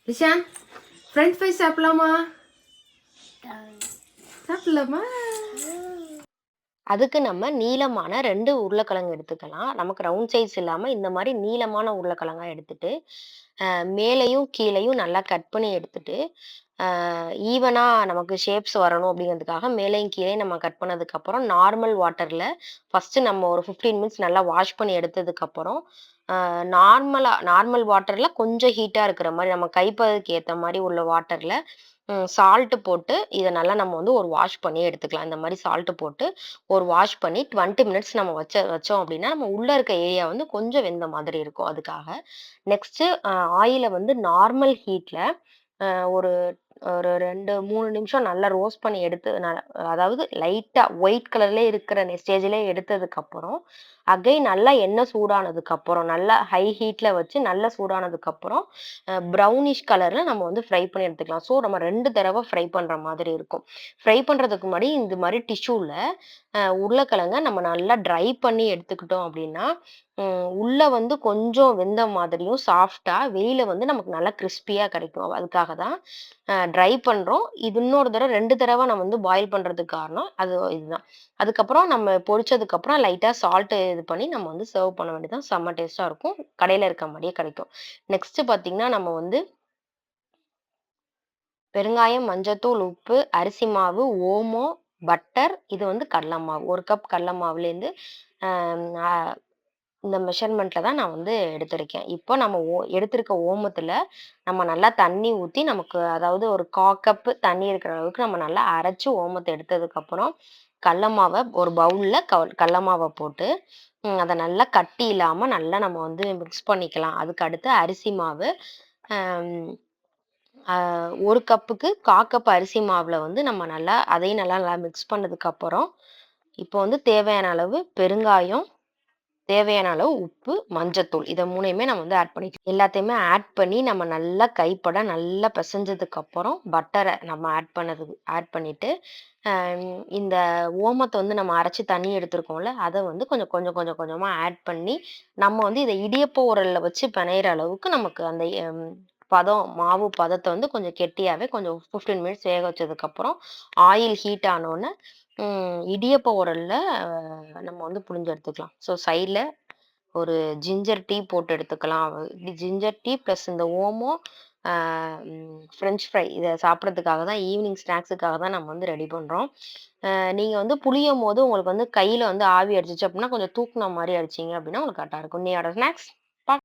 Risha, French fries சாப்பிடலாமா? சாப்பிடலாமா? அதுக்கு நம்ம நீளமான 2 உருளைக்கிழங்கு எடுத்துக்கலாம். நமக்கு ரவுண்ட் சைஸ் இல்லாம இந்த மாரி நீளமான உருளைக்கிழங்கா எடுத்துட்டு, அ மேலேயும் கீழேயும் நல்லா கட் பண்ணி எடுத்துட்டு, அ ஈவனா நமக்கு ஷேப்ஸ் வரணும் அப்படிங்கிறதுக்காக மேலேயும் கீழேயும் நம்ம கட் பண்ணதுக்கப்புறம், நார்மல் வாட்டர்ல ஃபர்ஸ்ட்டு நம்ம ஒரு 15 மினிட்ஸ் நல்லா வாஷ் பண்ணி எடுத்ததுக்கப்புறம், நார்மல் வாட்டர்ல கொஞ்சம் ஹீட்டா இருக்கிற மாரி நம்ம கைப்பதத்துக்கு ஏத்த மாரி உள்ள வாட்டர்ல சால்ட் போட்டு இத நல்லா நம்ம வந்து ஒரு வாஷ் பண்ணி எடுத்துக்கலாம். இந்த மாரி சால்ட் போட்டு ஒரு வாஷ் பண்ணி 20 மினிட்ஸ் நம்ம வச்சோம் அப்படின்னா, நம்ம உள்ள இருக்க ஏரியா வந்து கொஞ்சம் வெந்த மாதிரி இருக்கும் அதுக்காக. நெக்ஸ்ட்டு ஆயில வந்து நார்மல் ஹீட்ல அ ஒரு ஒரு 2, 3 நிமிஷம் நல்லா ரோஸ்ட் பண்ணி எடுத்து அதாவது லைட்டா ஒயிட் கலர்லயே இருக்கிற ஸ்டேஜ்லயே எடுத்ததுக்கப்புறம், அகைன் நல்லா எண்ணெய் சூடானதுக்கப்புறம், நல்லா ஹை ஹீட்ல வச்சு நல்லா சூடானதுக்கப்புறம், ப்ரௌனிஷ் கலர்ல நம்ம வந்து ஃப்ரை பண்ணி எடுத்துக்கலாம். ஸோ நம்ம 2 தடவ ஃப்ரை பண்ற மாதிரி இருக்கும். ஃப்ரை பண்றதுக்கு முன்னாடி இந்த மாரி டிஷ்யூல உருளைக்கிழங்க நம்ம நல்லா ட்ரை பண்ணி எடுத்துக்கிட்டோம் அப்படின்னா, உள்ள வந்து கொஞ்சம் வெந்த மாதிரியும் சாஃப்ட்டா, வெளியில வந்து நமக்கு நல்லா கிரிஸ்பியா கிடைக்கும். அதுக்காக தான் ட்ரை பண்றோம். இது இன்னொரு தடவ 2 தடவ நம்ம வந்து பாயில் பண்றதுக்கு காரணம் இதுதான். அதுக்கப்புறம் நம்ம பொரிச்சதுக்கப்புறம் லைட்டா சால்ட் இது பண்ணி நம்ம வந்து சர்வ் பண்ண வேண்டியது செம்ம டேஸ்ட்டா இருக்கும். கடையில இருக்க மாரியே கிடைக்கும். நெக்ஸ்ட் பார்த்தீங்கன்னா, நம்ம வந்து பெருங்காயம், மஞ்சத்தூள், உப்பு, அரிசி மாவு, ஓமம், பட்டர், இது வந்து கடல மாவு. 1 கப் கடல மாவுலேருந்து அ அ இந்த மெஷர்மென்ட்ல தான் நான் வந்து எடுத்திருக்கேன். இப்போ நம்ம எடுத்திருக்க ஓமத்துல நம்ம நல்லா தண்ணி ஊத்தி நமக்கு அதாவது ஒரு 1/4 கப்பு தண்ணி இருக்கிற அளவுக்கு நம்ம நல்லா அரைச்சு ஓமத்த எடுத்ததுக்கப்புறம், கடல மாவ ஒரு பவுல்ல கடல மாவ போட்டு, அத நல்லா கட்டி இல்லாம நல்லா நம்ம வந்து மிக்ஸ் பண்ணிக்கலாம். அதுக்கு அடுத்து அரிசி மாவு, அம் அ 1 கப்புக்கு 1/4 கப் அரிசி மாவுல வந்து நம்ம அதையும் நல்லா மிக்ஸ் பண்ணதுக்கப்புறம், இப்போ வந்து தேவையான அளவு பெருங்காயம், தேவையான அளவு உப்பு, மஞ்சத்தூள் இத 3யுமே நம்ம வந்து ஆட் பண்ணிக்கலாம். எல்லாத்தையுமே ஆட் பண்ணி நம்ம நல்லா கைப்பட நல்லா பெசஞ்சதுக்கப்புறம், பட்டர நம்ம ஆட் பண்ணிட்டு, அ இந்த ஓமத்த வந்து நம்ம அரைச்சு தண்ணி எடுத்திருக்கோம்ல, அத வந்து கொஞ்சம் கொஞ்சம் கொஞ்சம் கொஞ்சமா ஆட் பண்ணி, நம்ம வந்து இத இடியப்ப உரல்ல வச்சு பெனையிற அளவுக்கு நமக்கு அந்த மாவு பதத்த வந்து கொஞ்சம் கெட்டியாவே கொஞ்சம் 15 மினிட்ஸ் வேக வச்சதுக்கப்புறம், ஆயில் ஹீட் ஆனோனே, இடியப்ப உரல்ல நம்ம வந்து புழிஞ்சு எடுத்துக்கலாம். ஸோ சைட்ல ஒரு ஜிஞ்சர் டீ போட்டு எடுத்துக்கலாம். ஜிஞ்சர் டீ பிளஸ் இந்த ஓமம், ஆ ஃப்ரெஞ்ச் ஃப்ரை இத சாப்பிடுறதுக்காக தான் ஈவினிங் ஸ்நாக்ஸுக்காக தான் நம்ம வந்து ரெடி பண்றோம். நீங்க வந்து புளியும்போது உங்களுக்கு வந்து கையில வந்து ஆவி அடிச்சுச்சு அப்படின்னா, கொஞ்சம் தூக்குன மாரி அடிச்சீங்க அப்படின்னா உங்களுக்கு கரெக்ட்டா இருக்கும். இன்னையோட ஸ்நாக்ஸ்